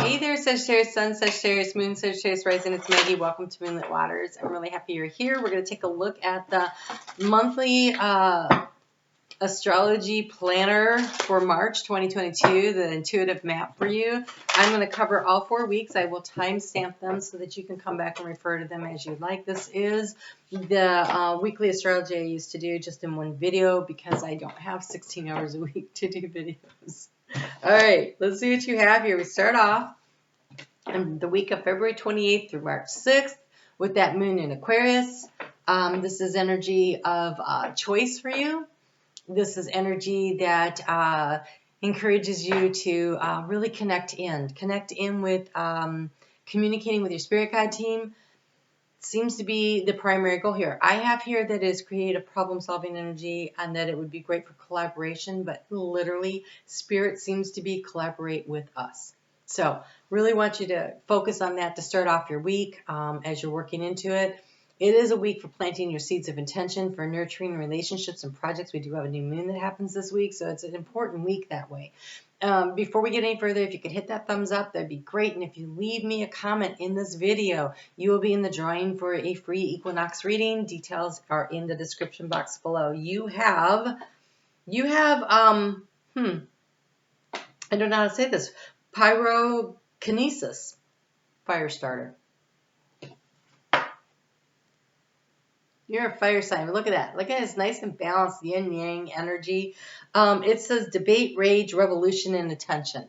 Hey there, Sagittarius, Sun, Sagittarius, Moon, Sagittarius, Rising. It's Maggie. Welcome to Moonlit Waters. I'm really happy you're here. We're going to take a look at the monthly astrology planner for March 2022, the intuitive map for you. I'm going to cover all 4 weeks. I will timestamp them so that you can come back and refer to them as you like. This is the weekly astrology I used to do just in one video because I don't have 16 hours a week to do videos. All right, let's see what you have here. We start off in the week of February 28th through March 6th with that moon in Aquarius. This is energy of choice for you. This is energy that encourages you to really connect in with communicating with your spirit guide team. Seems to be the primary goal here. I have here that is creative problem-solving energy and that it would be great for collaboration, but literally spirit seems to be collaborate with us. So really want you to focus on that to start off your week as you're working into it. It is a week for planting your seeds of intention, for nurturing relationships and projects. We do have a new moon that happens this week, so it's an important week that way. Before we get any further, if you could hit that thumbs up, that'd be great. And if you leave me a comment in this video, you will be in the drawing for a free equinox reading. Details are in the description box below. You have, I don't know how to say this, pyrokinesis, fire starter. You're a fire sign. Look at that. Look at it. It's nice and balanced, yin yang energy. It says debate, rage, revolution, and attention.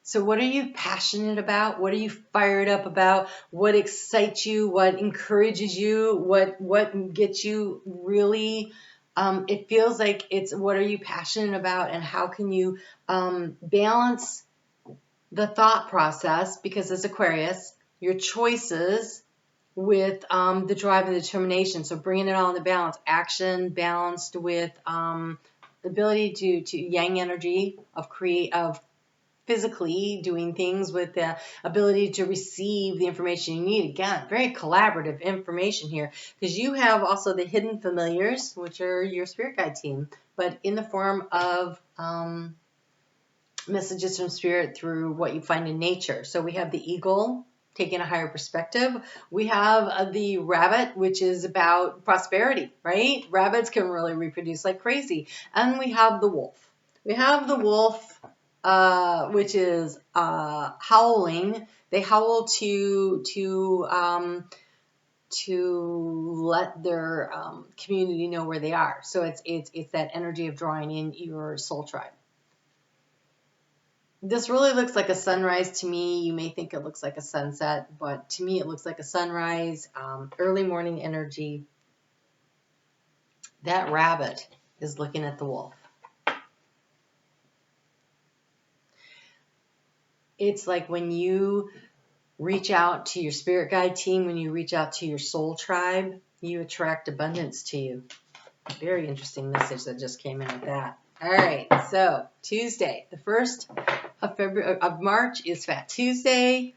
So what are you passionate about? What are you fired up about? What excites you? What encourages you? What gets you really... it feels like it's what are you passionate about, and how can you balance the thought process, because it's Aquarius, your choices, with the drive and determination. So bringing it all into balance. Action balanced with the ability to yang energy of physically doing things, with the ability to receive the information you need. Again, very collaborative information here, because you have also the hidden familiars, which are your spirit guide team, but in the form of messages from spirit through what you find in nature. So we have the eagle, taking a higher perspective. We have the rabbit, which is about prosperity, right? Rabbits can really reproduce like crazy. And we have the wolf. We have the wolf, which is howling. They howl to let their community know where they are. So it's that energy of drawing in your soul tribe. This really looks like a sunrise to me. You may think it looks like a sunset, but to me it looks like a sunrise, early morning energy. That rabbit is looking at the wolf. It's like when you reach out to your spirit guide team, when you reach out to your soul tribe, you attract abundance to you. Very interesting message that just came in with that. All right, so Tuesday, the 1st of March is Fat Tuesday.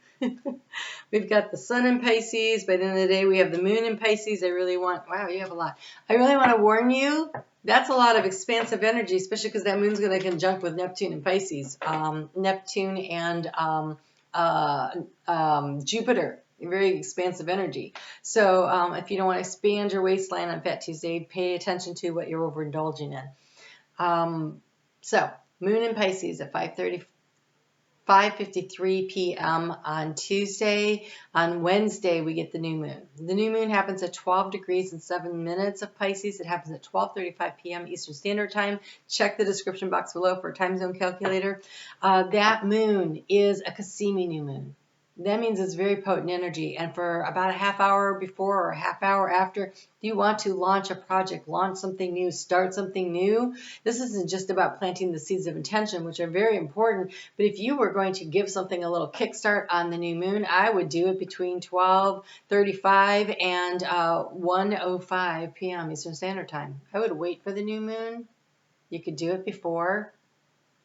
We've got the sun in Pisces. By the end of the day, we have the moon in Pisces. Wow, you have a lot. I really want to warn you, that's a lot of expansive energy, especially because that moon's going to conjunct with Neptune in Pisces. Neptune and Jupiter. Very expansive energy. So if you don't want to expand your waistline on Fat Tuesday, pay attention to what you're overindulging in. So moon in Pisces at 5:53 p.m. on Tuesday. On Wednesday, we get the new moon. The new moon happens at 12 degrees and 7 minutes of Pisces. It happens at 12:35 p.m. Eastern Standard Time. Check the description box below for a time zone calculator. That moon is a Cassini new moon. That means it's very potent energy. And for about a half hour before or a half hour after, you want to launch a project, launch something new, start something new. This isn't just about planting the seeds of intention, which are very important. But if you were going to give something a little kickstart on the new moon, I would do it between 12:35 and 1:05 p.m. Eastern Standard Time. I would wait for the new moon. You could do it before.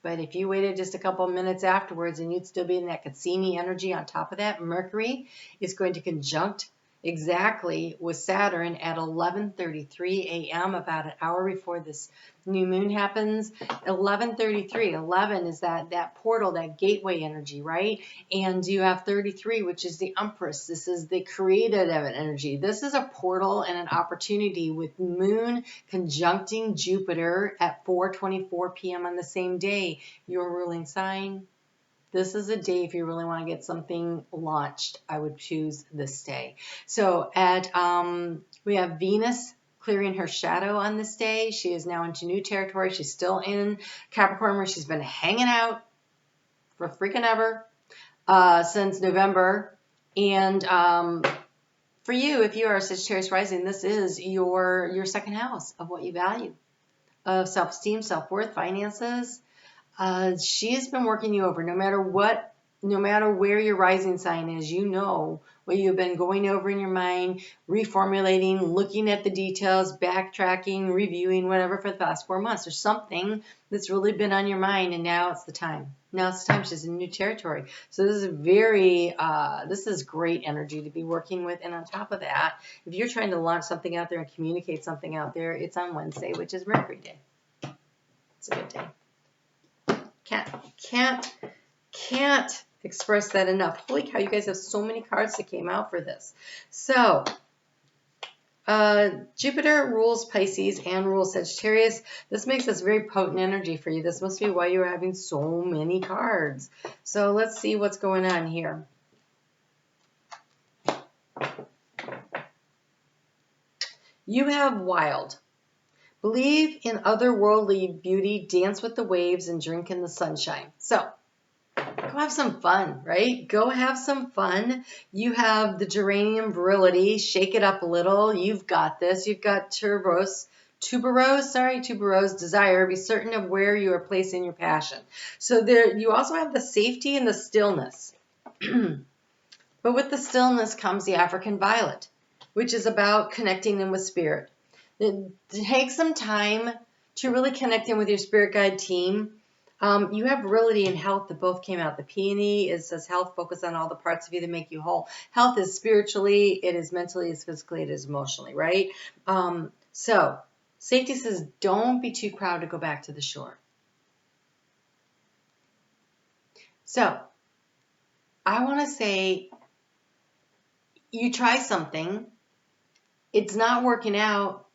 But if you waited just a couple of minutes afterwards, and you'd still be in that Cassini energy on top of that, Mercury is going to conjunct exactly with Saturn at 11:33 a.m., about an hour before this new moon happens. 11:33, 11 is that portal, that gateway energy, right? And you have 33, which is the Empress. This is the creative energy. This is a portal and an opportunity with Moon conjuncting Jupiter at 4:24 p.m. on the same day. Your ruling sign. This is a day if you really want to get something launched. I would choose this day. So we have Venus clearing her shadow on this day. She is now into new territory. She's still in Capricorn, where she's been hanging out for freaking ever since November. And for you, if you are a Sagittarius rising, this is your second house of what you value, of self-esteem, self-worth, finances. She has been working you over. No matter where your rising sign is, you know what you've been going over in your mind, reformulating, looking at the details, backtracking, reviewing, whatever for the past 4 months. There's something that's really been on your mind, and now it's the time. Now it's the time. She's in new territory. So this is this is great energy to be working with. And on top of that, if you're trying to launch something out there and communicate something out there, it's on Wednesday, which is Mercury Day. It's a good day. Can't express that enough. Holy cow, you guys have so many cards that came out for this. So, Jupiter rules Pisces and rules Sagittarius. This makes this very potent energy for you. This must be why you're having so many cards. So let's see what's going on here. You have wild. Believe in otherworldly beauty, dance with the waves, and drink in the sunshine. So, go have some fun, right? Go have some fun. You have the geranium virility. Shake it up a little. You've got this. You've got tuberose desire. Be certain of where you are placing your passion. So there, you also have the safety and the stillness. But with the stillness comes the African violet, which is about connecting in with spirit. Take some time to really connect in with your spirit guide team. You have virility and health that both came out. The peony says health, focus on all the parts of you that make you whole. Health is spiritually, it is mentally, it's physically, it is emotionally, right? So safety says don't be too proud to go back to the shore. So I want to say you try something, it's not working out.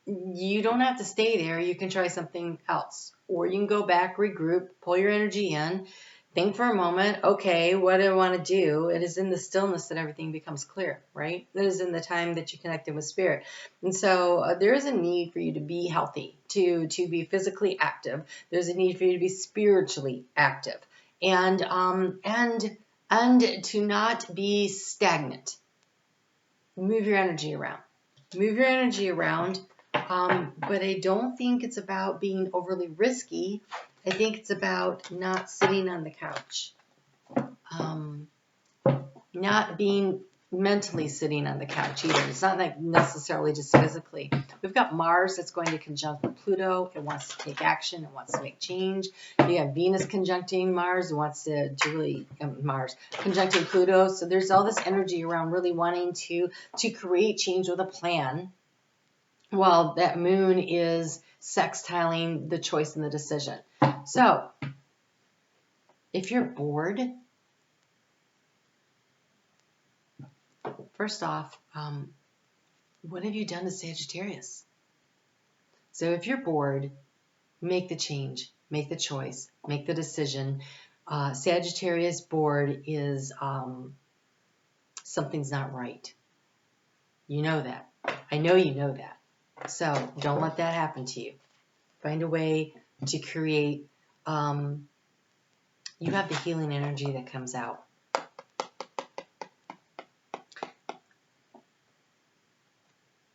You don't have to stay there. You can try something else. Or you can go back, regroup, pull your energy in, think for a moment, okay, what do I want to do? It is in the stillness that everything becomes clear, right? It is in the time that you connected with spirit. And so there is a need for you to be healthy, to be physically active. There's a need for you to be spiritually active. And to not be stagnant. Move your energy around. Move your energy around. But I don't think it's about being overly risky. I think it's about not sitting on the couch. Not being mentally sitting on the couch either. It's not like necessarily just physically. We've got Mars that's going to conjunct with Pluto. It wants to take action. It wants to make change. You have Venus conjuncting Mars. It wants to really, Mars conjuncting Pluto. So there's all this energy around really wanting to create change with a plan. Well, that moon is sextiling the choice and the decision. So, if you're bored, first off, what have you done to Sagittarius? So if you're bored, make the change, make the choice, make the decision. Sagittarius bored is something's not right. You know that. I know you know that. So don't let that happen to you. Find a way to create, you have the healing energy that comes out.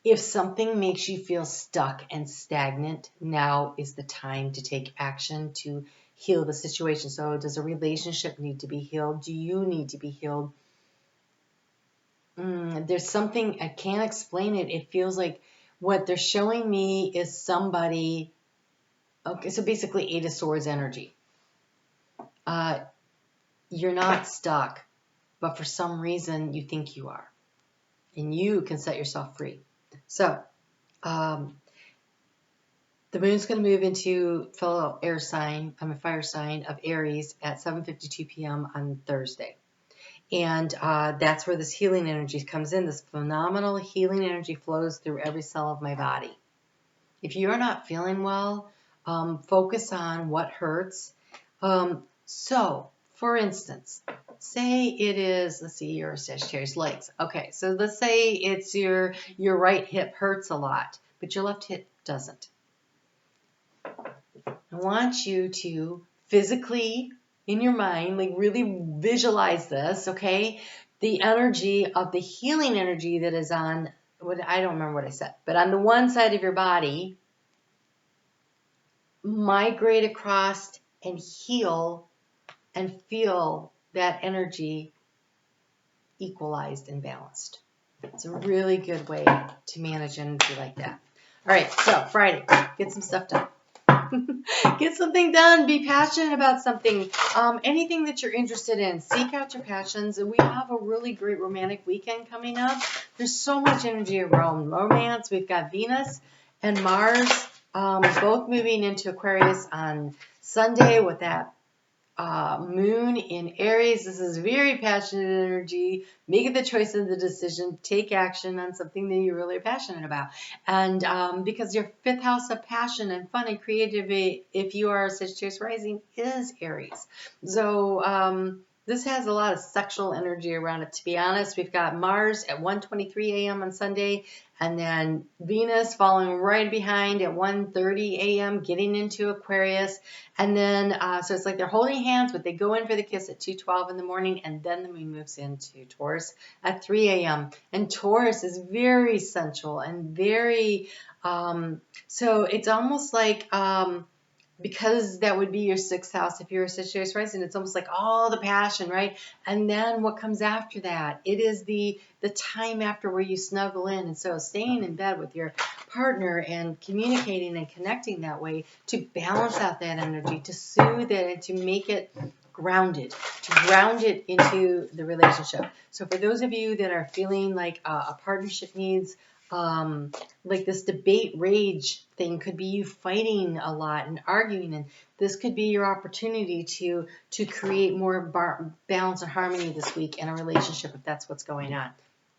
If something makes you feel stuck and stagnant, now is the time to take action to heal the situation. So does a relationship need to be healed? Do you need to be healed? There's something, I can't explain it. It feels like what they're showing me is somebody, okay, so basically 8 of Swords energy. You're not stuck, but for some reason you think you are. and you can set yourself free. So, the moon's going to move into fellow air sign, I'm a fire sign of Aries at 7:52 p.m. on Thursday. And that's where this healing energy comes in. This phenomenal healing energy flows through every cell of my body. If you're not feeling well, focus on what hurts. So, for instance, say it is, let's see, you're a Sagittarius, legs. Okay, so let's say it's your right hip hurts a lot, but your left hip doesn't. I want you to physically, in your mind, like really visualize this, okay? The energy of the healing energy that is on, I don't remember what I said, but on the one side of your body, migrate across and heal and feel that energy equalized and balanced. It's a really good way to manage energy like that. All right, so Friday, get some stuff done. Get something done. Be passionate about something. Anything that you're interested in. Seek out your passions. We have a really great romantic weekend coming up. There's so much energy around romance. We've got Venus and Mars both moving into Aquarius on Sunday with that moon in Aries. This is very passionate energy. Make the choice and the decision. Take action on something that you really are passionate about. And because your fifth house of passion and fun and creativity, if you are a Sagittarius rising, is Aries. So this has a lot of sexual energy around it, to be honest. We've got Mars at 1:23 a.m. on Sunday, and then Venus following right behind at 1:30 a.m., getting into Aquarius. And then, so it's like they're holding hands, but they go in for the kiss at 2:12 in the morning, and then the moon moves into Taurus at 3 a.m. And Taurus is very sensual and very, so it's almost like, because that would be your sixth house if you're a Sagittarius rising, it's almost like all the passion, right? And then what comes after that? It is the time after where you snuggle in. And so staying in bed with your partner and communicating and connecting that way to balance out that energy, to soothe it, and to make it grounded, to ground it into the relationship. So for those of you that are feeling like a partnership needs, like this debate rage thing could be you fighting a lot and arguing, and this could be your opportunity to create more balance and harmony this week in a relationship if that's what's going on.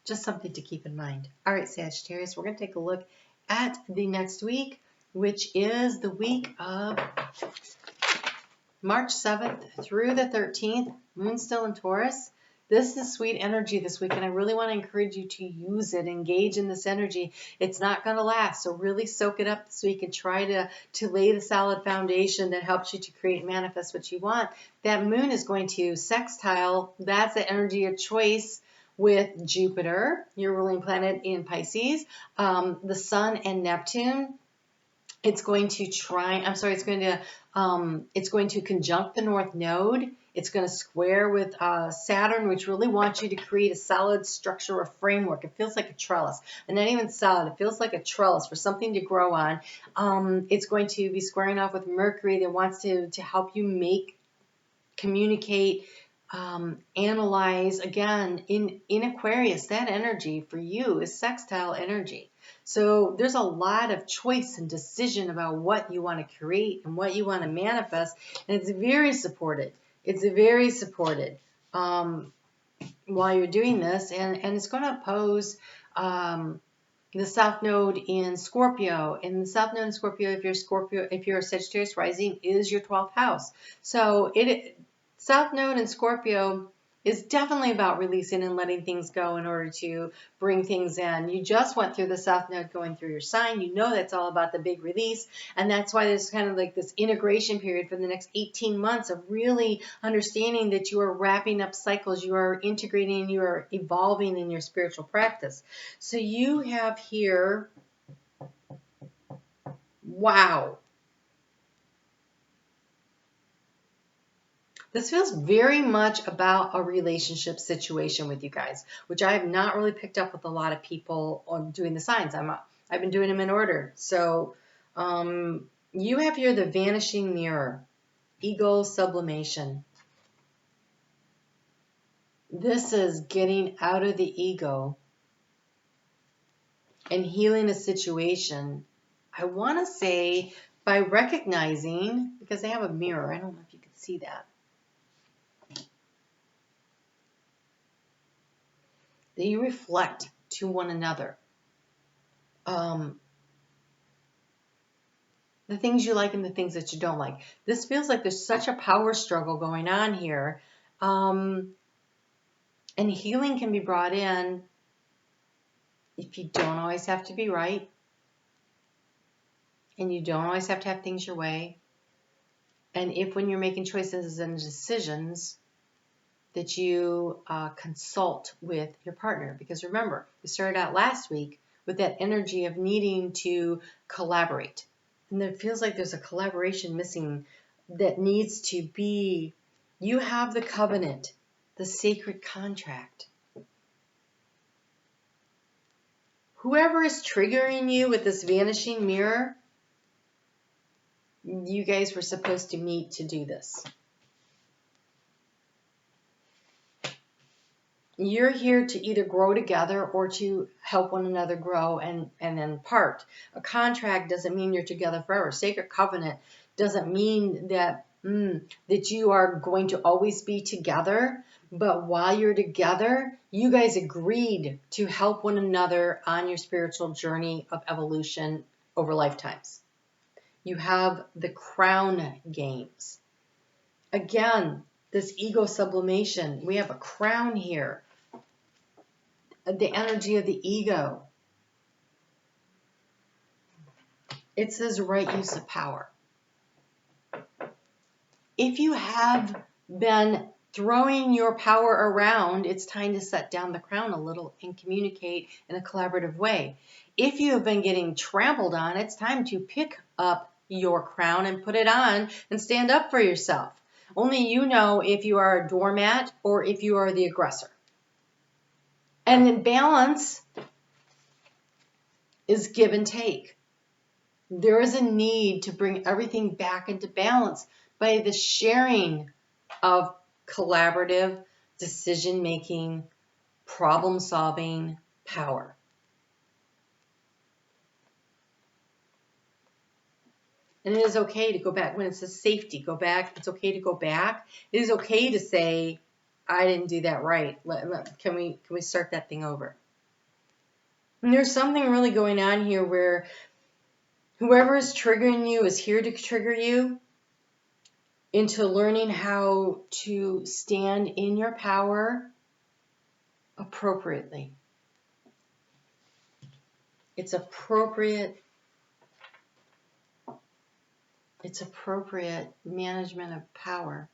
Just something to keep in mind. All right, Sagittarius, we're going to take a look at the next week, which is the week of March 7th through the 13th. Moon still in Taurus. This is sweet energy this week, and I really want to encourage you to use it, engage in this energy. It's not going to last, so really soak it up this week and try to lay the solid foundation that helps you to create and manifest what you want. That moon is going to sextile, that's the energy of choice, with Jupiter, your ruling planet in Pisces, the Sun and Neptune. It's going to it's going to conjunct the North Node. It's going to square with Saturn, which really wants you to create a solid structure or framework. It feels like a trellis, and not even solid. It feels like a trellis for something to grow on. It's going to be squaring off with Mercury that wants to help you communicate, analyze. Again, in Aquarius, that energy for you is sextile energy. So there's a lot of choice and decision about what you want to create and what you want to manifest, and it's very supported. It's very supported while you're doing this, and it's going to oppose the South Node in Scorpio. And the South Node in Scorpio, if you're a Sagittarius rising, is your 12th house. So South Node in Scorpio is definitely about releasing and letting things go in order to bring things in. You just went through the South Node going through your sign. You know that's all about the big release, and that's why there's kind of like this integration period for the next 18 months of really understanding that you are wrapping up cycles, you are integrating, you are evolving in your spiritual practice. So you have here, wow. This feels very much about a relationship situation with you guys, which I have not really picked up with a lot of people on doing the signs. I've been doing them in order. So you have here the vanishing mirror, ego sublimation. This is getting out of the ego and healing a situation, I want to say by recognizing, because I have a mirror, I don't know if you can see that, that you reflect to one another. The things you like and the things that you don't like. This feels like there's such a power struggle going on here. And healing can be brought in if you don't always have to be right. And you don't always have to have things your way. And if when you're making choices and decisions, that you consult with your partner. Because remember, we started out last week with that energy of needing to collaborate. And it feels like there's a collaboration missing that needs to be. You have the covenant, the sacred contract. Whoever is triggering you with this vanishing mirror, you guys were supposed to meet to do this. You're here to either grow together or to help one another grow and then part. A contract doesn't mean you're together forever. Sacred covenant doesn't mean that that you are going to always be together. But while you're together, you guys agreed to help one another on your spiritual journey of evolution over lifetimes. You have the crown games. Again, this ego sublimation. We have a crown here. The energy of the ego. It says right use of power. If you have been throwing your power around, it's time to set down the crown a little and communicate in a collaborative way. If you have been getting trampled on, it's time to pick up your crown and put it on and stand up for yourself. Only you know if you are a doormat or if you are the aggressor. And then balance is give and take. There is a need to bring everything back into balance by the sharing of collaborative, decision-making, problem-solving power. And it is okay to go back. When it says safety, go back. It's okay to go back. It is okay to say, I didn't do that right. Can we start that thing over? And there's something really going on here where whoever is triggering you is here to trigger you into learning how to stand in your power appropriately. It's appropriate management of power.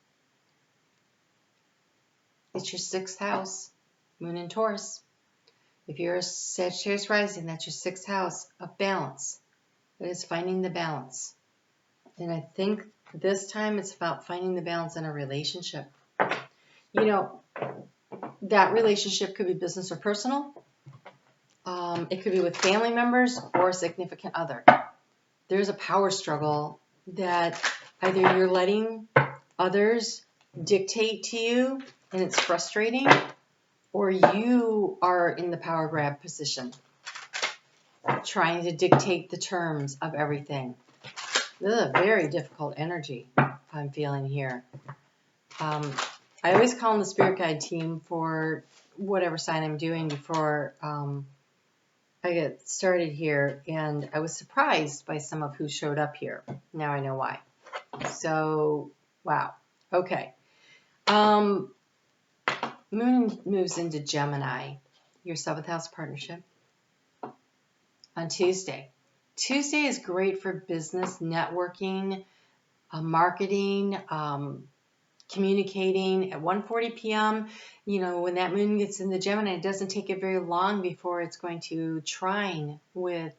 It's your 6th house, Moon in Taurus. If you're a Sagittarius rising, that's your 6th house of balance. It is finding the balance. And I think this time it's about finding the balance in a relationship. You know, that relationship could be business or personal. It could be with family members or a significant other. There's a power struggle that either you're letting others dictate to you and it's frustrating, or you are in the power grab position, trying to dictate the terms of everything. This is a very difficult energy I'm feeling here. I always call on the spirit guide team for whatever sign I'm doing before I get started here, and I was surprised by some of who showed up here. Now I know why. So, wow. Okay. Moon moves into Gemini, your 7th house partnership, on Tuesday. Tuesday is great for business, networking, marketing, communicating. At 1:40 p.m., you know, when that moon gets into Gemini, it doesn't take it very long before it's going to trine with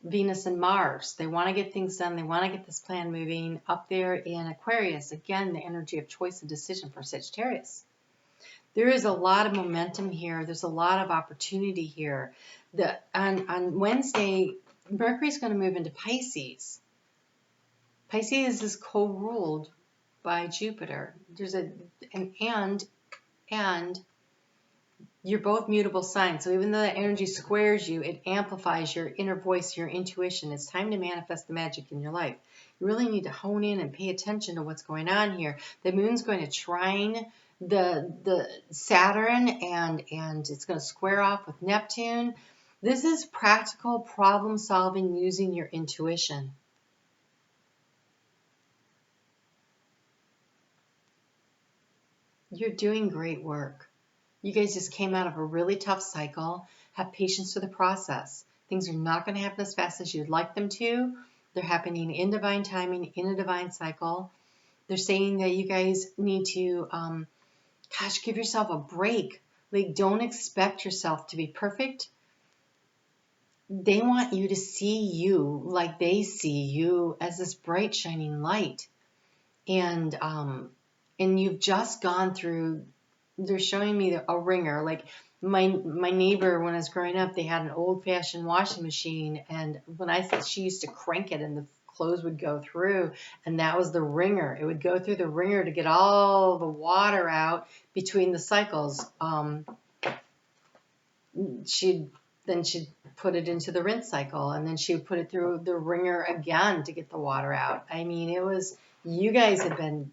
Venus and Mars. They want to get things done. They want to get this plan moving up there in Aquarius. Again, the energy of choice and decision for Sagittarius. There is a lot of momentum here. There's a lot of opportunity here. On Wednesday, Mercury's going to move into Pisces. Pisces is co-ruled by Jupiter. There's and You're both mutable signs. So even though that energy squares you, it amplifies your inner voice, your intuition. It's time to manifest the magic in your life. You really need to hone in and pay attention to what's going on here. The moon's going to trine the Saturn, and it's going to square off with Neptune. This is practical problem solving using your intuition. You're doing great work. You guys just came out of a really tough cycle. Have patience for the process. Things are not going to happen as fast as you'd like them to. They're happening in divine timing, in a divine cycle. They're saying that you guys need to, give yourself a break. Like, don't expect yourself to be perfect. They want you to see you like they see you, as this bright, shining light. And you've just gone through, they're showing me a ringer. Like my neighbor, when I was growing up, they had an old-fashioned washing machine, and when I said, she used to crank it and the clothes would go through, and that was the ringer. It would go through the ringer to get all the water out between the cycles. She'd put it into the rinse cycle, and then she would put it through the ringer again to get the water out. I mean, you guys had been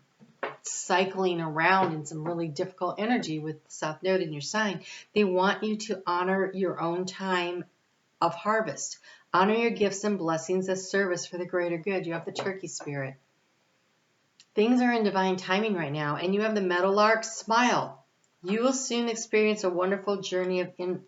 cycling around in some really difficult energy with the South Node in your sign. They want you to honor your own time of harvest. Honor your gifts and blessings as service for the greater good. You have the turkey spirit. Things are in divine timing right now, and you have the meadowlark. Smile. You will soon experience a wonderful journey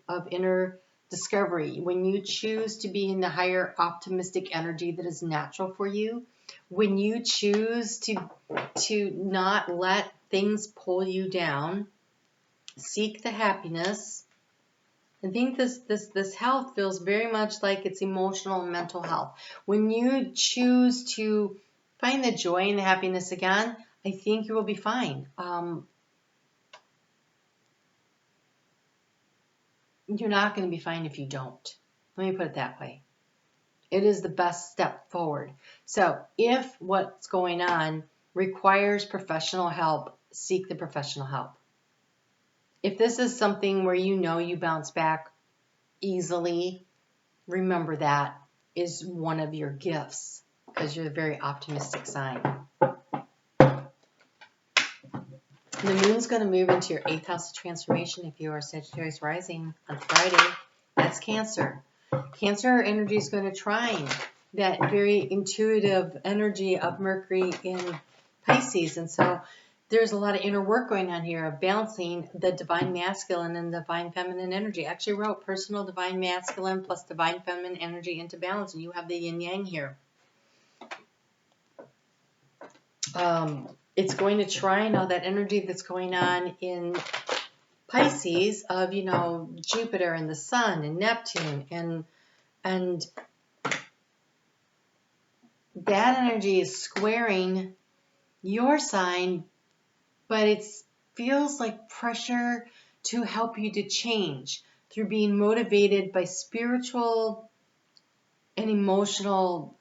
of inner discovery when you choose to be in the higher optimistic energy that is natural for you. When you choose to not let things pull you down, seek the happiness. I think this health feels very much like it's emotional and mental health. When you choose to find the joy and the happiness again, I think you will be fine. You're not going to be fine if you don't. Let me put it that way. It is the best step forward. So if what's going on requires professional help, seek the professional help. If this is something where you bounce back easily, remember that is one of your gifts, because you're a very optimistic sign. The moon's going to move into your 8th house of transformation if you are Sagittarius rising on Friday. That's Cancer. Cancer energy is going to trine that very intuitive energy of Mercury in Pisces. And so there's a lot of inner work going on here of balancing the divine masculine and divine feminine energy. I actually wrote personal divine masculine plus divine feminine energy into balance, and you have the yin yang here. It's going to trine all that energy that's going on in Pisces of, Jupiter and the Sun and Neptune, and that energy is squaring your sign, but it feels like pressure to help you to change through being motivated by spiritual and emotional.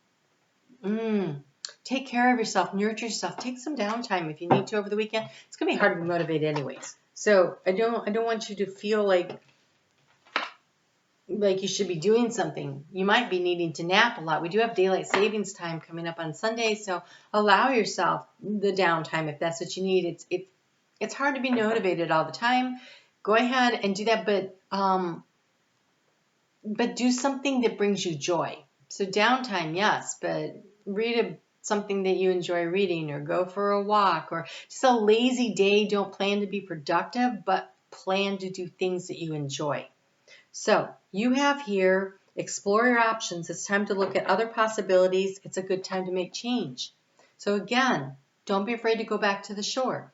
Take care of yourself, nurture yourself, take some downtime if you need to over the weekend. It's going to be hard to be motivated anyways. So I don't want you to feel like you should be doing something. You might be needing to nap a lot. We do have daylight savings time coming up on Sunday, so allow yourself the downtime if that's what you need. It's hard to be motivated all the time. Go ahead and do that, but do something that brings you joy. So downtime, yes, but read something that you enjoy reading, or go for a walk, or just a lazy day. Don't plan to be productive, but plan to do things that you enjoy. So you have here, explore your options. It's time to look at other possibilities. It's a good time to make change. So again, don't be afraid to go back to the shore.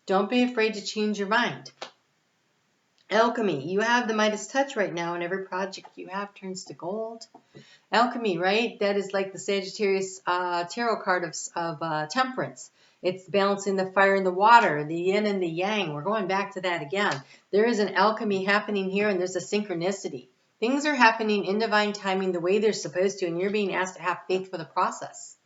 Don't be afraid to change your mind. Alchemy, you have the Midas touch right now, and every project you have turns to gold. Alchemy, right? That is like the Sagittarius tarot card of temperance. It's balancing the fire and the water, the yin and the yang. We're going back to that again. There is an alchemy happening here, and there's a synchronicity. Things are happening in divine timing the way they're supposed to, and you're being asked to have faith for the process.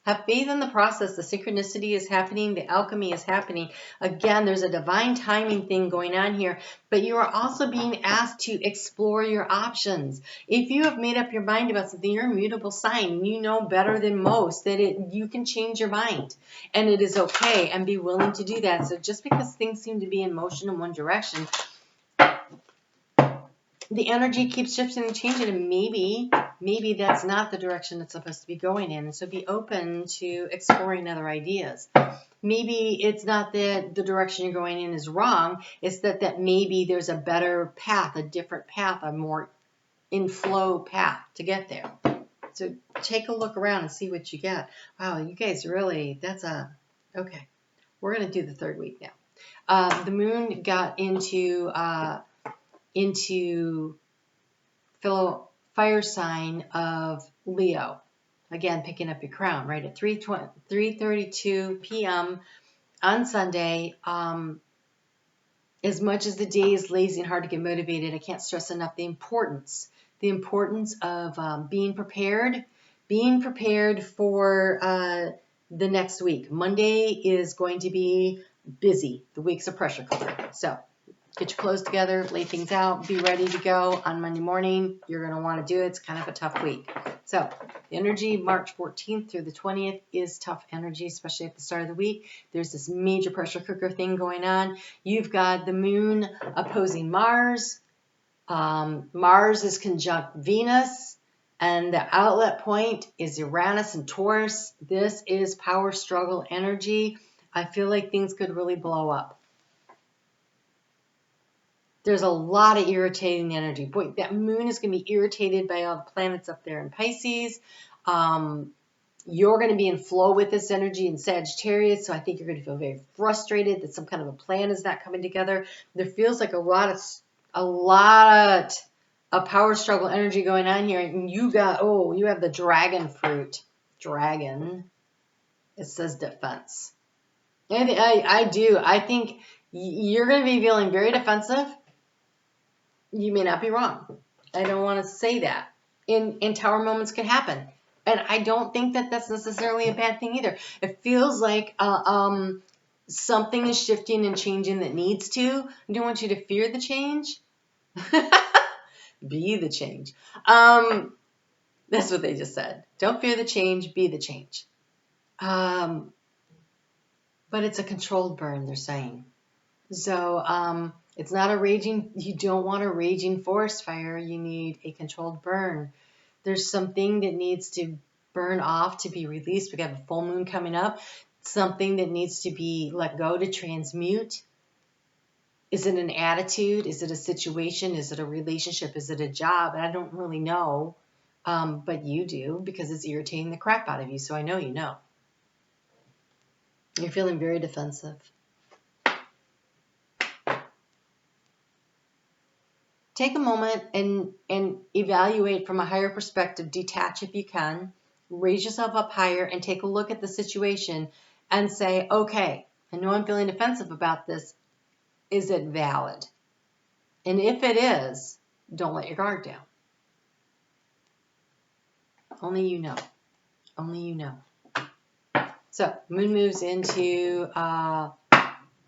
Have faith in the process. The synchronicity is happening. The alchemy is happening. Again, there's a divine timing thing going on here, but you are also being asked to explore your options. If you have made up your mind about something, you're a mutable sign. You know better than most that you can change your mind, and it is okay, and be willing to do that. So just because things seem to be in motion in one direction, the energy keeps shifting and changing, and maybe that's not the direction it's supposed to be going in. And so be open to exploring other ideas. Maybe it's not that the direction you're going in is wrong. It's that maybe there's a better path, a different path, a more in flow path to get there. So take a look around and see what you get. Wow, you guys really, okay. We're going to do the third week now. The moon got into fire sign of Leo. Again, picking up your crown, right, at 3:32 p.m. on Sunday. As much as the day is lazy and hard to get motivated, I can't stress enough the importance of being prepared for the next week. Monday is going to be busy. The week's a pressure cooker. So get your clothes together, lay things out, be ready to go on Monday morning. You're going to want to do it. It's kind of a tough week. So the energy March 14th through the 20th is tough energy, especially at the start of the week. There's this major pressure cooker thing going on. You've got the moon opposing Mars. Mars is conjunct Venus. And the outlet point is Uranus and Taurus. This is power struggle energy. I feel like things could really blow up. There's a lot of irritating energy. Boy, that moon is going to be irritated by all the planets up there in Pisces. You're going to be in flow with this energy in Sagittarius, so I think you're going to feel very frustrated that some kind of a plan is not coming together. There feels like a lot of power struggle energy going on here. And you have the dragon fruit. Dragon. It says defense. And I think you're going to be feeling very defensive. You may not be wrong. I don't want to say that. In tower moments can happen. And I don't think that that's necessarily a bad thing either. It feels like something is shifting and changing that needs to. I don't want you to fear the change. Be the change. That's what they just said. Don't fear the change, be the change. But it's a controlled burn, they're saying. So it's not you don't want a raging forest fire. You need a controlled burn. There's something that needs to burn off to be released. We got a full moon coming up. Something that needs to be let go to transmute. Is it an attitude? Is it a situation? Is it a relationship? Is it a job? I don't really know, but you do, because it's irritating the crap out of you, so I know you know. You're feeling very defensive. Take a moment and evaluate from a higher perspective. Detach if you can. Raise yourself up higher and take a look at the situation and say, okay, I know I'm feeling defensive about this. Is it valid? And if it is, don't let your guard down. Only you know. Only you know. So, moon moves into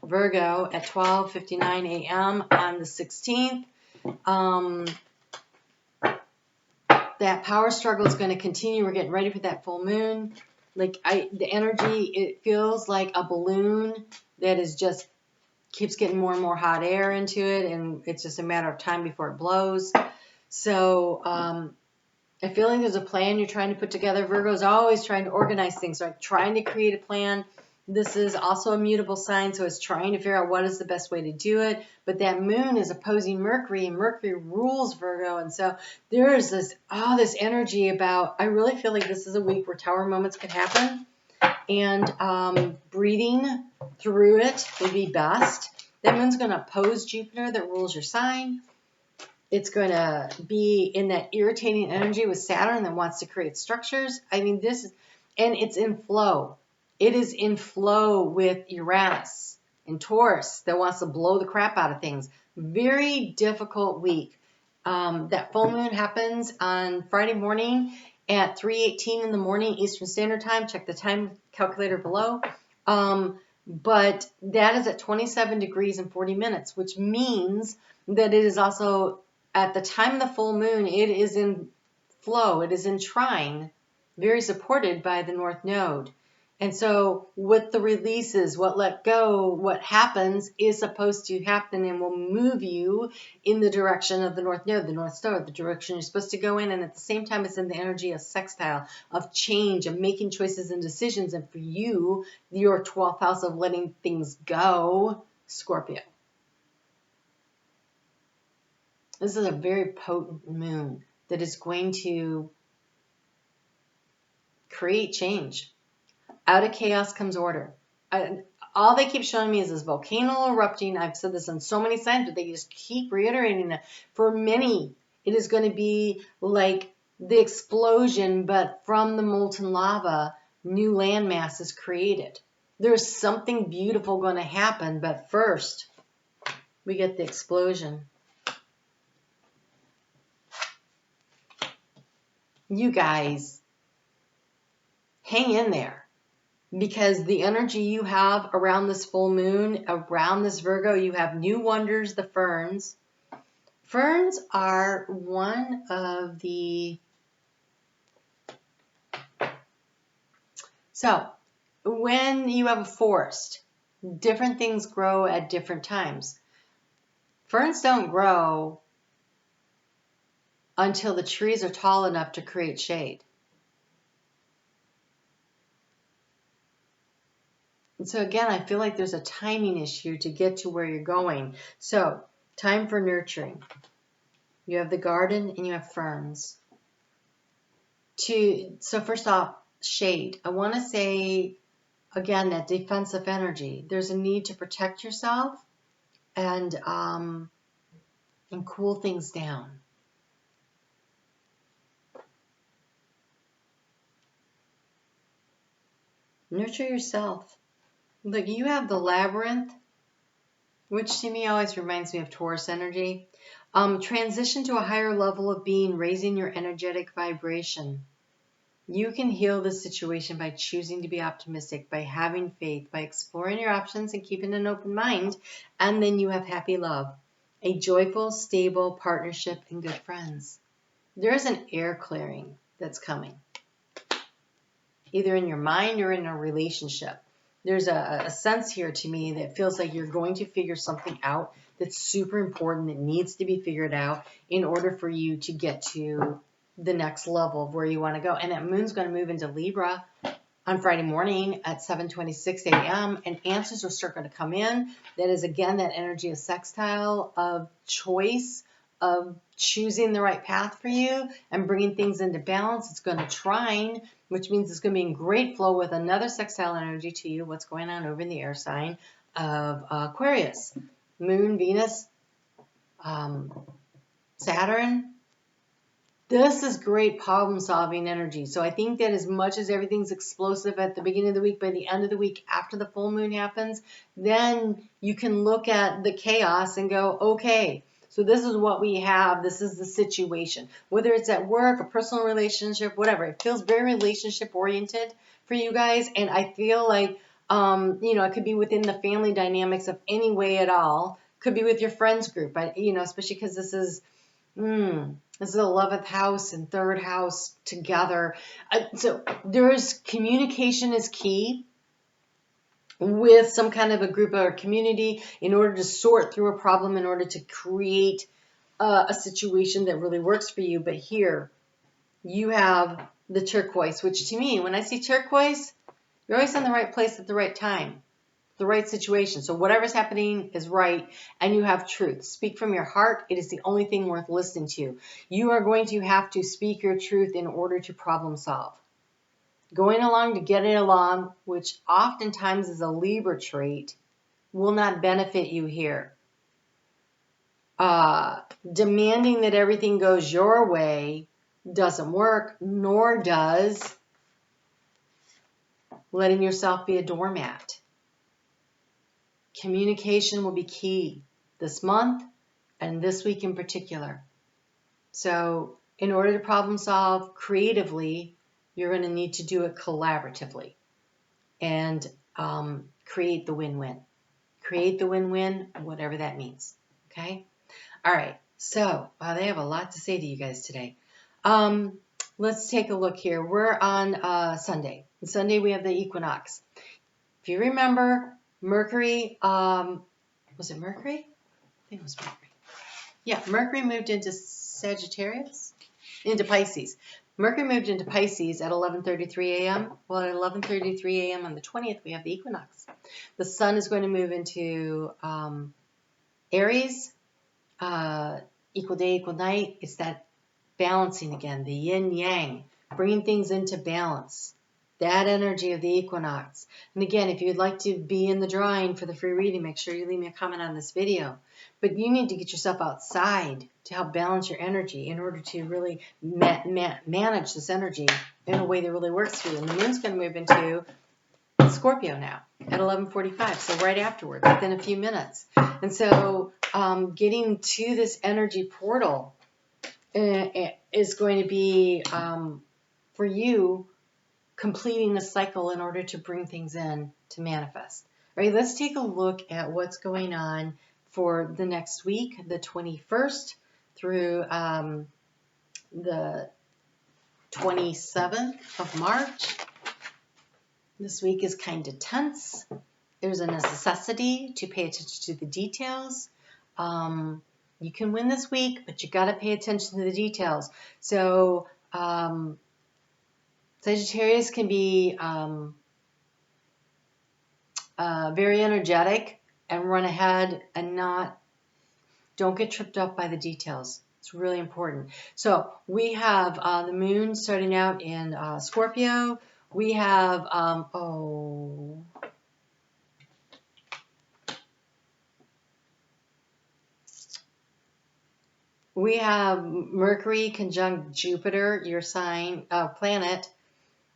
Virgo at 12:59 a.m. on the 16th. That power struggle is going to continue. We're getting ready for that full moon. The energy, it feels like a balloon that is just keeps getting more and more hot air into it, and it's just a matter of time before it blows. So I feel like there's a plan you're trying to put together. Virgo's always trying to organize things, right? Trying to create a plan. This is also a mutable sign, so it's trying to figure out what is the best way to do it. But that moon is opposing Mercury, and Mercury rules Virgo. And so there is this energy about, I really feel like this is a week where tower moments could happen. And breathing through it would be best. That moon's going to oppose Jupiter that rules your sign. It's going to be in that irritating energy with Saturn that wants to create structures. I mean, and it's in flow. It is in flow with Uranus and Taurus that wants to blow the crap out of things. Very difficult week. That full moon happens on Friday morning, at 3:18 in the morning Eastern Standard Time. Check the time calculator below. But that is at 27 degrees and 40 minutes, which means that it is also at the time of the full moon, it is in flow, it is in trine, very supported by the North Node. And so with the releases, what let go, what happens is supposed to happen and will move you in the direction of the North Node, the North Star, the direction you're supposed to go in. And at the same time, it's in the energy of sextile, of change, of making choices and decisions. And for you, your 12th house of letting things go, Scorpio. This is a very potent moon that is going to create change. Out of chaos comes order. All they keep showing me is this volcano erupting. I've said this on so many signs, but they just keep reiterating it. For many, it is going to be like the explosion, but from the molten lava, new landmass is created. There's something beautiful going to happen, but first, we get the explosion. You guys, hang in there. Because the energy you have around this full moon, around this Virgo, you have new wonders, the ferns. Ferns are one of the... So, when you have a forest, different things grow at different times. Ferns don't grow until the trees are tall enough to create shade. So again, I feel like there's a timing issue to get to where you're going. So, time for nurturing. You have the garden and you have ferns. So first off, shade. I want to say, again, that defensive energy. There's a need to protect yourself and cool things down. Nurture yourself. Look, you have the labyrinth, which to me always reminds me of Taurus energy. Transition to a higher level of being, raising your energetic vibration. You can heal this situation by choosing to be optimistic, by having faith, by exploring your options and keeping an open mind. And then you have happy love, a joyful, stable partnership and good friends. There is an air clearing that's coming, either in your mind or in a relationship. There's a sense here to me that feels like you're going to figure something out that's super important, that needs to be figured out in order for you to get to the next level of where you want to go. And that moon's going to move into Libra on Friday morning at 7:26 a.m. and answers are start going to come in. That is, again, that energy of sextile, of choice, of choosing the right path for you and bringing things into balance. It's going to trine, which means it's going to be in great flow with another sextile energy to you. What's going on over in the air sign of Aquarius? Moon, Venus, Saturn. This is great problem-solving energy. So I think that as much as everything's explosive at the beginning of the week, by the end of the week after the full moon happens, then you can look at the chaos and go, okay, so this is what we have. This is the situation. Whether it's at work, a personal relationship, whatever. It feels very relationship-oriented for you guys. And I feel like, it could be within the family dynamics of any way at all. Could be with your friends group, especially because this is the 11th house and 3rd house together. So there's communication is key with some kind of a group or community in order to sort through a problem, in order to create a situation that really works for you. But here you have the turquoise, which to me, when I see turquoise, you're always in the right place at the right time, the right situation. So whatever's happening is right, and you have truth. Speak from your heart. It is the only thing worth listening to. You are going to have to speak your truth in order to problem solve. Going along to get it along, which oftentimes is a Libra trait, will not benefit you here. Demanding that everything goes your way doesn't work, nor does letting yourself be a doormat. Communication will be key this month and this week in particular. So in order to problem solve creatively, you're going to need to do it collaboratively and create the win-win. Create the win-win, whatever that means. Okay? All right. So, they have a lot to say to you guys today. Let's take a look here. We're on Sunday. Sunday we have the equinox. If you remember, Mercury, was it Mercury? I think it was Mercury. Yeah, Mercury moved into Sagittarius, into Pisces. Mercury moved into Pisces at 11:33 a.m. Well, at 11:33 a.m. on the 20th, we have the equinox. The sun is going to move into Aries, equal day, equal night. It's that balancing again, the yin-yang, bringing things into balance. That energy of the equinox. And again, if you'd like to be in the drawing for the free reading, make sure you leave me a comment on this video. But you need to get yourself outside to help balance your energy in order to really manage this energy in a way that really works for you. And the moon's going to move into Scorpio now at 11:45, so right afterwards, within a few minutes. And so getting to this energy portal is going to be, for you, completing the cycle in order to bring things in to manifest. All right, let's take a look at what's going on for the next week, the 21st through the 27th of March. This week is kind of tense. There's a necessity to pay attention to the details. You can win this week, but you got to pay attention to the details. So, Sagittarius can be very energetic and run ahead and don't get tripped up by the details. It's really important. So we have the moon starting out in Scorpio. We have, we have Mercury conjunct Jupiter, your sign, planet,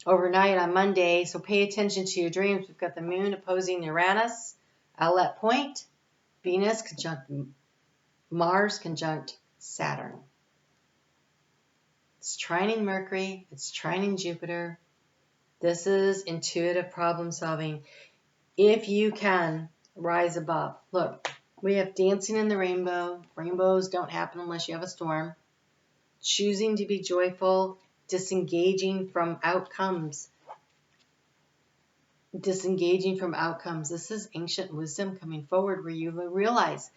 overnight on Monday, so pay attention to your dreams. We've got the moon opposing Uranus at that point. Venus conjunct Mars conjunct Saturn. It's trining Mercury. It's trining Jupiter. This is intuitive problem solving. If you can, rise above. Look, we have dancing in the rainbow. Rainbows don't happen unless you have a storm. Choosing to be joyful. Disengaging from outcomes. Disengaging from outcomes. This is ancient wisdom coming forward where you realize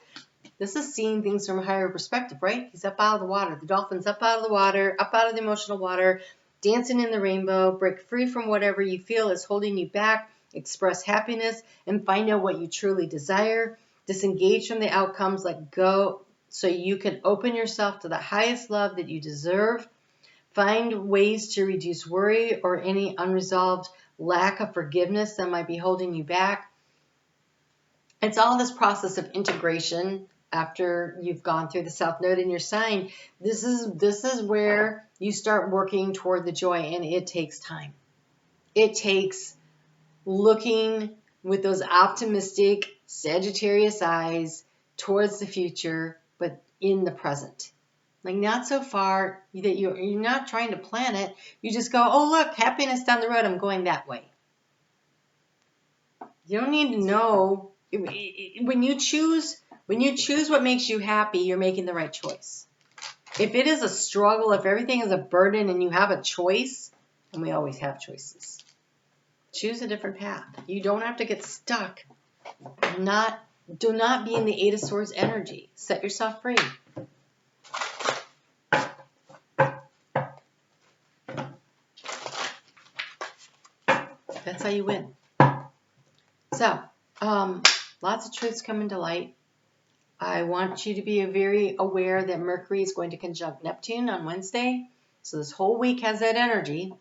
this is seeing things from a higher perspective, right? He's up out of the water. The dolphin's up out of the water, up out of the emotional water, dancing in the rainbow. Break free from whatever you feel is holding you back. Express happiness and find out what you truly desire. Disengage from the outcomes. Let go so you can open yourself to the highest love that you deserve. Find ways to reduce worry or any unresolved lack of forgiveness that might be holding you back. It's all this process of integration after you've gone through the South Node in your sign. This is where you start working toward the joy, and it takes time. It takes looking with those optimistic Sagittarius eyes towards the future, but in the present. Like not so far that you're not trying to plan it. You just go, oh, look, happiness down the road. I'm going that way. You don't need to know. When you choose what makes you happy, you're making the right choice. If it is a struggle, if everything is a burden and you have a choice, and we always have choices, choose a different path. You don't have to get stuck. Do not be in the Eight of Swords energy. Set yourself free. That's how you win. So, lots of truths coming to light. I want you to be very aware that Mercury is going to conjunct Neptune on Wednesday. So this whole week has that energy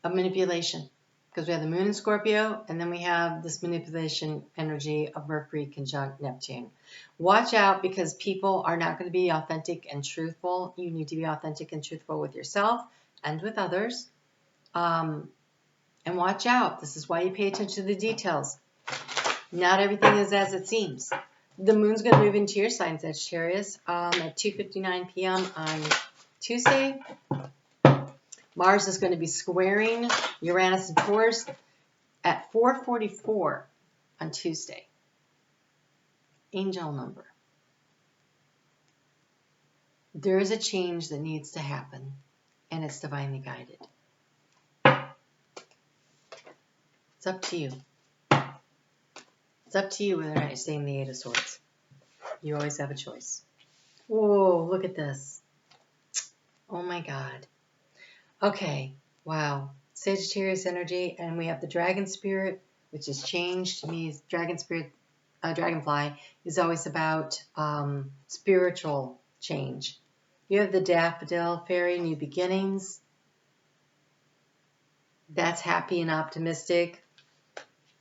of manipulation. Because we have the moon in Scorpio, and then we have this manipulation energy of Mercury conjunct Neptune. Watch out, because people are not going to be authentic and truthful. You need to be authentic and truthful with yourself and with others. And watch out. This is why you pay attention to the details. Not everything is as it seems. The moon's going to move into your sign, Sagittarius, at 2:59 p.m. on Tuesday, Mars is going to be squaring Uranus and Taurus at 4:44 on Tuesday. Angel number. There is a change that needs to happen, and it's divinely guided. It's up to you. It's up to you whether or not you're saying the Eight of Swords. You always have a choice. Whoa, look at this. Oh my God. Okay, wow. Sagittarius energy, and we have the dragon spirit, which has changed. To me, dragon spirit, dragonfly is always about spiritual change. You have the daffodil fairy, new beginnings. That's happy and optimistic.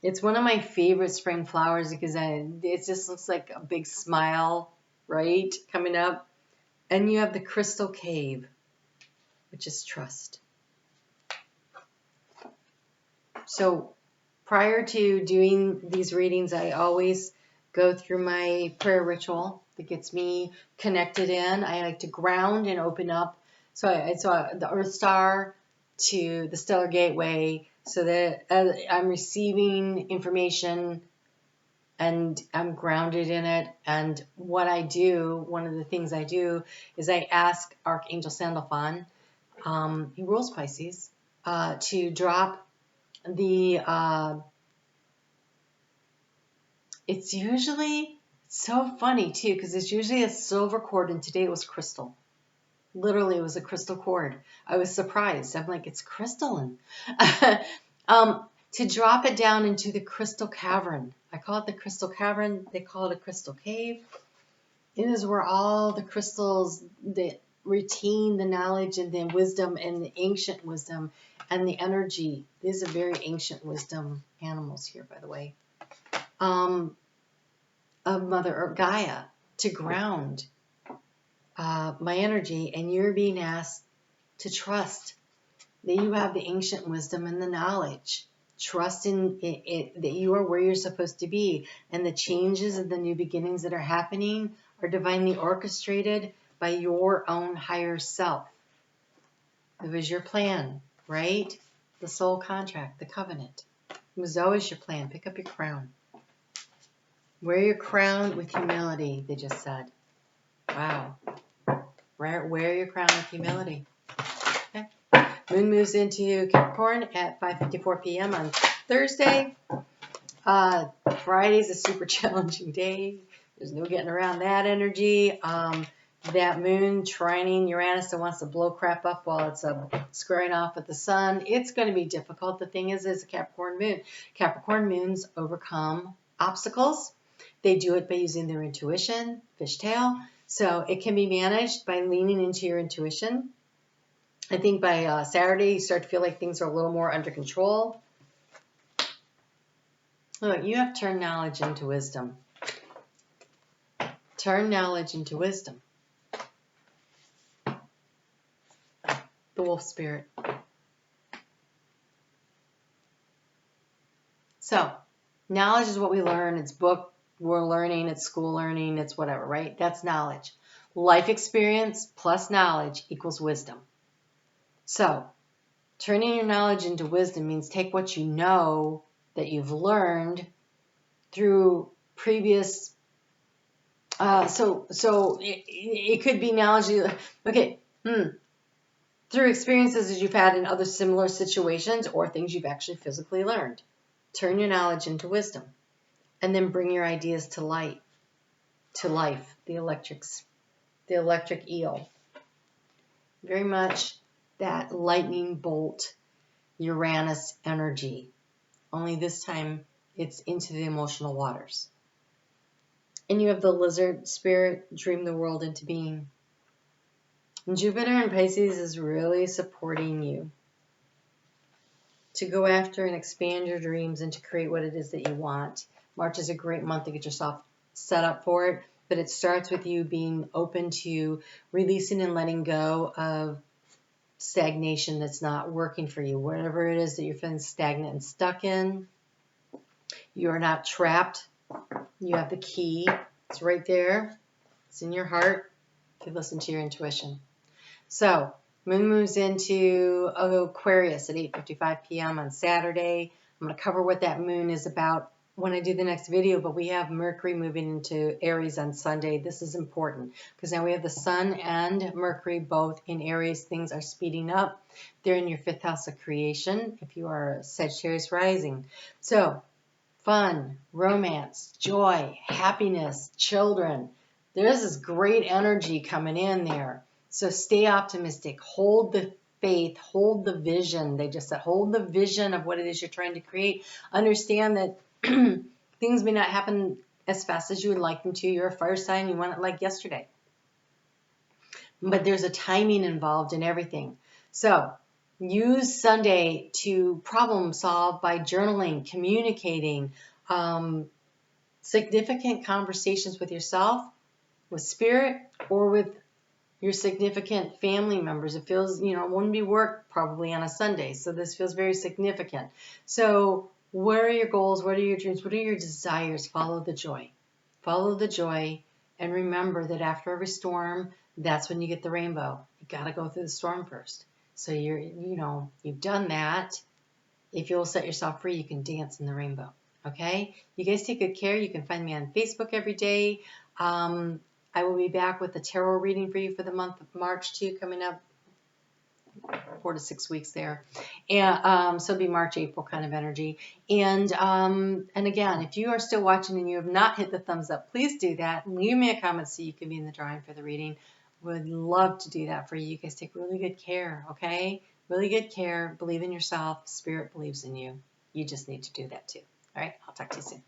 It's one of my favorite spring flowers because it just looks like a big smile, right, coming up. And you have the crystal cave, which is trust. So prior to doing these readings, I always go through my prayer ritual that gets me connected in. I like to ground and open up. So I saw the Earth Star to the Stellar Gateway so that I'm receiving information and I'm grounded in it. And what I do, one of the things I do is I ask Archangel Sandalphon, he rules Pisces, to drop the, it's usually so funny too, because it's usually a silver cord, and today it was crystal. Literally, it was a crystal cord. I was surprised. I'm like, it's crystalline. To drop it down into the crystal cavern. I call it the crystal cavern. They call it a crystal cave. It is where all the crystals that retain the knowledge and the wisdom and the ancient wisdom and the energy. These are very ancient wisdom animals here, by the way. Of Mother Earth, Gaia, to ground my energy, and you're being asked to trust that you have the ancient wisdom and the knowledge. Trust in it, that you are where you're supposed to be, and the changes and the new beginnings that are happening are divinely orchestrated by your own higher self. It was your plan, right? The soul contract, the covenant. It was always your plan. Pick up your crown. Wear your crown with humility, they just said. Wow. Wear your crown with humility. Okay. Moon moves into Capricorn at 5:54 p.m. on Thursday. Friday's a super challenging day. There's no getting around that energy. That moon trining Uranus that wants to blow crap up while it's squaring off with the sun. It's going to be difficult. The thing is, it's a Capricorn moon. Capricorn moons overcome obstacles. They do it by using their intuition, fishtail. So it can be managed by leaning into your intuition. I think by Saturday, you start to feel like things are a little more under control. Look, you have turned knowledge into wisdom. Turn knowledge into wisdom. The wolf spirit. So, knowledge is what we learn. It's book we're learning, it's school learning, it's whatever, right? That's knowledge. Life experience plus knowledge equals wisdom. So, turning your knowledge into wisdom means take what you know that you've learned through previous, so it could be knowledge, okay, through experiences that you've had in other similar situations or things you've actually physically learned. Turn your knowledge into wisdom. And then bring your ideas to light, to life, the electric eel. Very much that lightning bolt Uranus energy. Only this time it's into the emotional waters. And you have the lizard spirit, dream the world into being. And Jupiter in Pisces is really supporting you to go after and expand your dreams and to create what it is that you want. March is a great month to get yourself set up for it, but it starts with you being open to releasing and letting go of stagnation that's not working for you. Whatever it is that you're feeling stagnant and stuck in, you are not trapped. You have the key. It's right there. It's in your heart if you listen to your intuition. So Moon moves into Aquarius at 8:55 p.m. on Saturday. I'm going to cover what that moon is about when I do the next video, but we have Mercury moving into Aries on Sunday. This is important because now we have the Sun and Mercury both in Aries. Things are speeding up. They're in your 5th house of creation if you are Sagittarius rising. So fun, romance, joy, happiness, children. There's this great energy coming in there. So stay optimistic. Hold the faith. Hold the vision. They just said hold the vision of what it is you're trying to create. Understand that things may not happen as fast as you would like them to. You're a fire sign. You want it like yesterday. But there's a timing involved in everything. So use Sunday to problem solve by journaling, communicating, significant conversations with yourself, with spirit, or with your significant family members. It feels, it wouldn't be work probably on a Sunday. So this feels very significant. So what are your goals? What are your dreams? What are your desires? Follow the joy. Follow the joy. And remember that after every storm, that's when you get the rainbow. You got to go through the storm first. So you've done that. If you'll set yourself free, you can dance in the rainbow. Okay? You guys take good care. You can find me on Facebook every day. I will be back with a tarot reading for you for the month of March too, coming up 4 to 6 weeks there. And so it'll be March, April kind of energy. And again, if you are still watching and you have not hit the thumbs up, please do that. Leave me a comment so you can be in the drawing for the reading. Would love to do that for you. You guys take really good care, okay? Really good care. Believe in yourself. Spirit believes in you. You just need to do that too. All right, I'll talk to you soon.